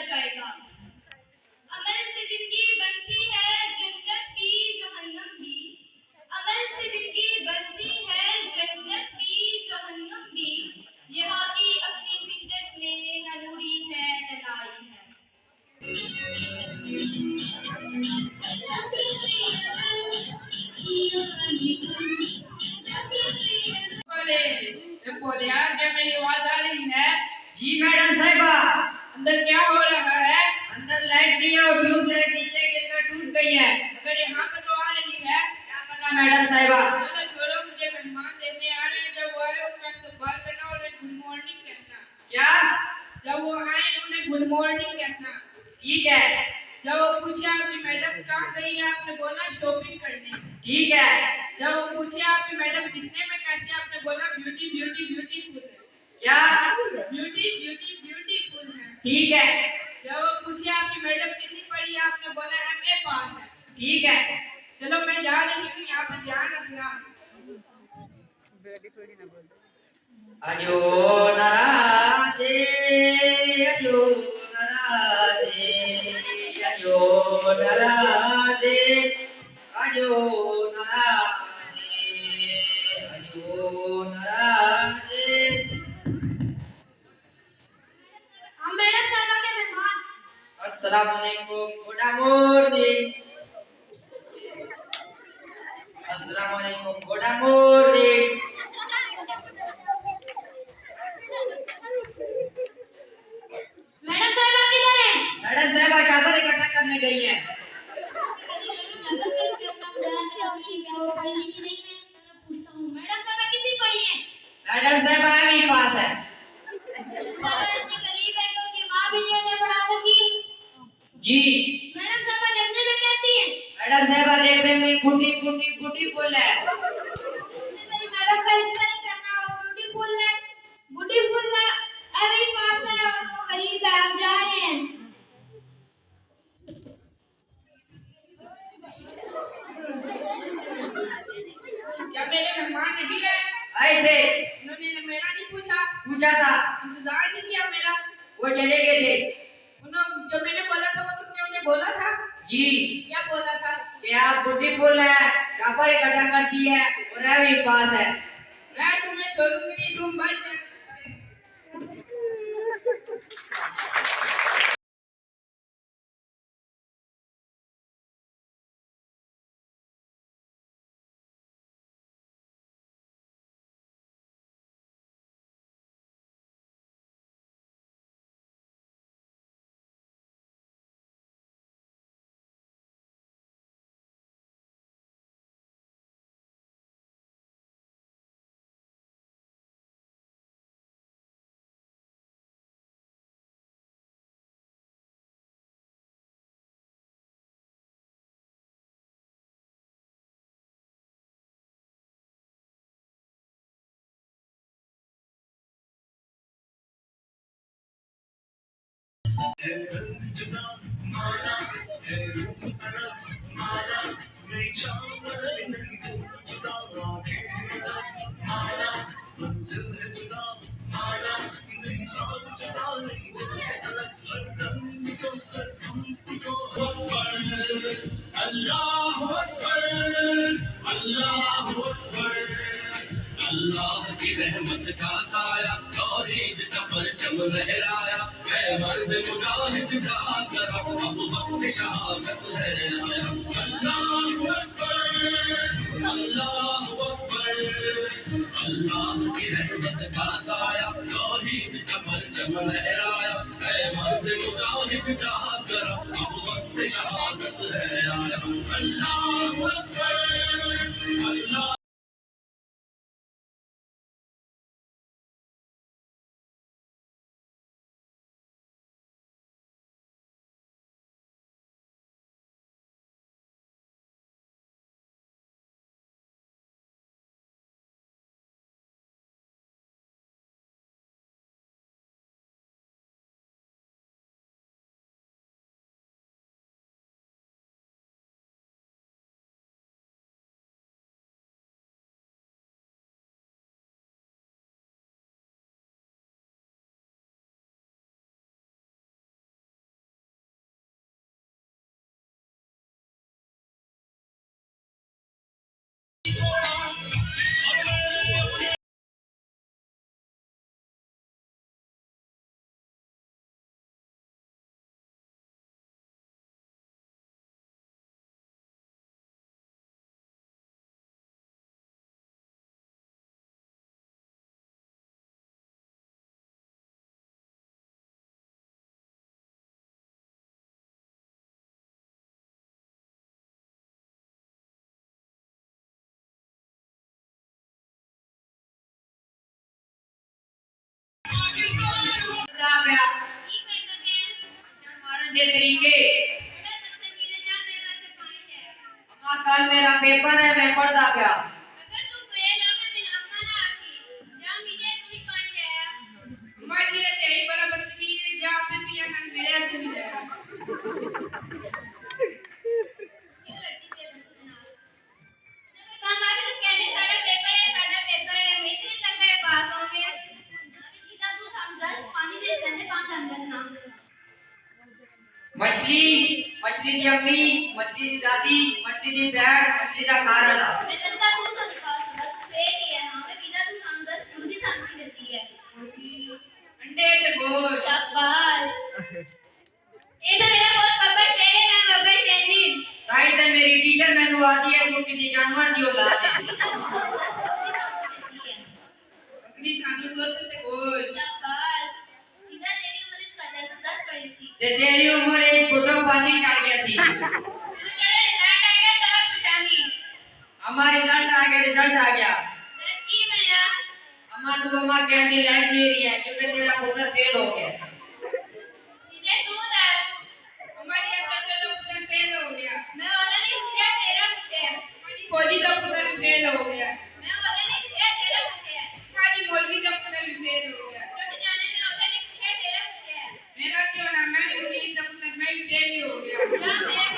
जाएगा। अमल से जिंदगी बनती है जन्नत भी जहन्नम भी। अमल से जिंदगी बनती है जन्नत भी जहन्नम भी। यहाँ की अपनी फितरत में न नूरी है न नारी है। बोले यार, क्या मेरी आवाज आ रही है? जी मैडम साहिबा। अंदर क्या हो रहा है? अंदर लाइट नहीं है और ट्यूबलाइट नीचे गिरकर टूट गई है। अगर यहाँ पे तो आ रही है। क्या पता मैडम साहिबा। चलो छोड़ो, मुझे मेहमान देखने आ रहे हैं, जब वो आए उनका इस्तकबाल करना और गुड मॉर्निंग कहना। क्या? जब वो आए उन्हें गुड मॉर्निंग कहना। ठीक है। जब वो पूछे आपकी मैडम कहाँ गई है, आपने बोला शॉपिंग करने। ठीक है। जब वो पूछे आपकी मैडम दिखने में कैसी, आपने बोला ब्यूटी ब्यूटी ब्यूटीफुल है। क्या? ब्यूटी ब्यूटी ब्यूटीफुल है। ठीक है। जब वो पूछे आपकी मैडम कितनी पढ़ी है, आपने बोला MA पास है। ठीक है। चलो मैं जा रही हूँ, यहाँ पे ध्यान रखना। अजो नाराजे, अजो नाराजे, अजो नाराजे, अजो नाराजे, अजो नाराजे। हम मैडम साहबा के मेहमान। अस्सलाम वालेकुम, गुड मॉर्निंग। अस्सलाम वालेकुम, गुड मॉर्निंग। मैडम साहबा किधर है? मैडम साहबा शावर इकट्ठा करने गई हैं। मैडम साहबा कितनी पढ़ी है? मैडम साहबा MA पास है। साहबा इतनी गरीब है कि उनकी माँ भी नहीं उन्हें पढ़ा सकी। जी। मैडम साहबा देखने में कैसी है? मैडम साहबा देखने में ब्यूटीफुल है। मेरी मैडम का रिश्ता नहीं करना, वो ब्यूटीफुल है, MA पास है और वो गरीब है। हम जा रहे हैं। क्या मेरे मेहमान नहीं गए? आए थे। उन्होंने मेरा नहीं पूछा? पूछा था। इंतजार नहीं किया मेरा? वो चले गए थे। उन्होंने जो मैंने बोला था वो तुमने उन्हें बोला था? जी। क्या बोला था? कि आप ब्यूटीफुल है, शावर इकट्ठा करती है और MA पास है। मैं तुम्हें छोड़ूंगी नहीं, तुम बच अल्लाह की रहमत का साया, तौहीद का परचम लहराया, है मर्द मुजाहिद का तरफ अब वक्त शहादत है आया। अल्लाह अकबर, अल्लाह अकबर। अल्लाह की रहमत का साया, तौहीद का परचम लहराया, है मर्द मुजाहिद का तरफ अब वक्त शहादत है आया। अल्लाह अकबर, अल्लाह अच्छे तरीके। बेटा दस्तगीर जा मेरे वास्ते पानी ले आ। अम्मा कल मेरा पेपर है, मैं पढ़दा पिया। अगर तू फेल हो गया मेरी अम्मा ना आखी जा मिले तू ही पानी ले आ। अम्मा जी ये तेरी बड़ा बदतमीज है, जा अपने पिया खान मेरे से भी ले आ। क्यों लड़ती पेपर से ना काम आके तो कहने साडा पेपर है मैं इतने लग गए पास हो गए। सीधा तू सानू 10 पानी दे संदे 5 अंदर ना। मछली मछली दी अम्मी, मछली दी दादी, मछली दी भैन, मछली दा खारा दा। मैं लगता तू तो नहीं पास होगा तू फेल ही है। हां मैं सीधा तू सानू 10 मुर्गी सानू देती है। अंडे ते गोश्त। शाबाश ये तो मेरा बहुत बब्बर शेर है मैं बब्बर शेर नहीं। ताई ते मेरी टीचर मैनू आती है तू किसी जानवर दी औलाद है। बकरी सानू दुध ते गोश्त। शाबाश सीधा तेरी उम्र इसका 10 पड़ी सी। ते तेरी उम्र एक गुटो बाजी चढ़ गया सी। तेरे रिजल्ट आएगा तब पूछांगी। अम्मा रिजल्ट आ गया, रिजल्ट आ गया। 10 की बनया। अम्मा तू अम्मा कहती लाइफ दे रही है क्योंकि तेरा पुत्र फेल हो गया। सीधे तू दस। अम्मा जी ऐसा चलो पुत्र फेल हो गया। मैं वाला नहीं पूछा तेरा पूछे। अम्मा जी फौजी का पुत्र फेल हो गया। मैं वाला नहीं पूछा तेरा पूछे। अम्मा जी मौलवी का पुत्र फेल हो गया। टूट जाने में वाला नहीं पूछा तेरा पूछे। मेरा क्यों ना मैं भी पुलिस का पुत्र मैं भी फेल ही हो गया। जा मेरा कर।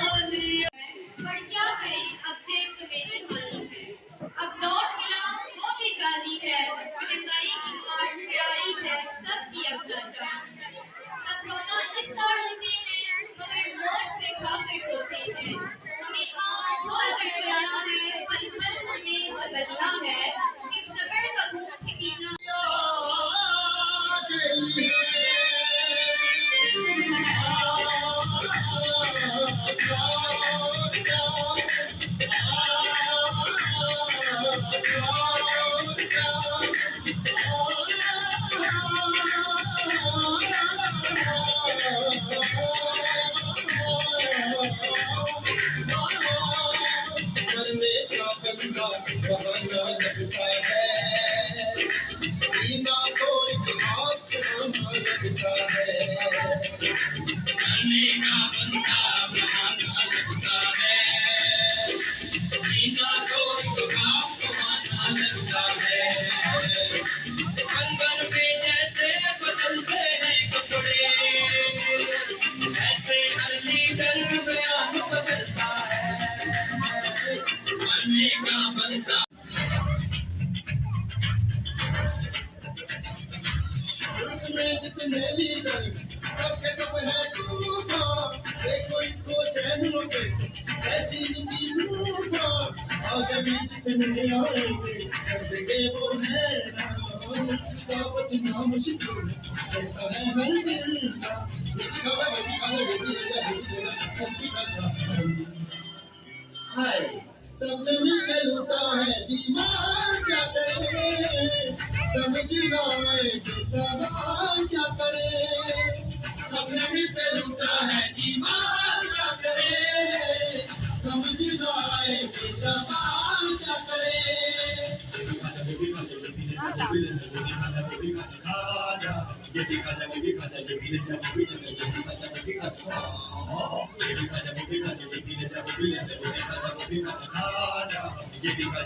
पर क्या करें अब जेब तो मेरी खाली है। अब नोट मिला वो भी जाली है। महंगाई की मार गिरारी है सबकी अगला जान। सब रोना इस तार होते हैं मगर नोट से खाकर सोते हैं। हमें हाथ धोकर चलना है पल पल हमें संभलना है। सिर्फ सबर का घूंट पीना। खाने का बनता में जितने लीडर सबके सब है तूफान देखो इनको चैन लुटे ऐसी इनकी तूफान आगे भी जितने आएंगे कर देंगे वो है का बचना मुश्किल कहता है हर इंसान ये खाना हाय सबने मिलकर लूटा है जीवन क्या करे समझना है कि सवाल क्या करे सबने मिलकर लूटा है जीवन क्या करे समझना है कि सवाल क्या करे ये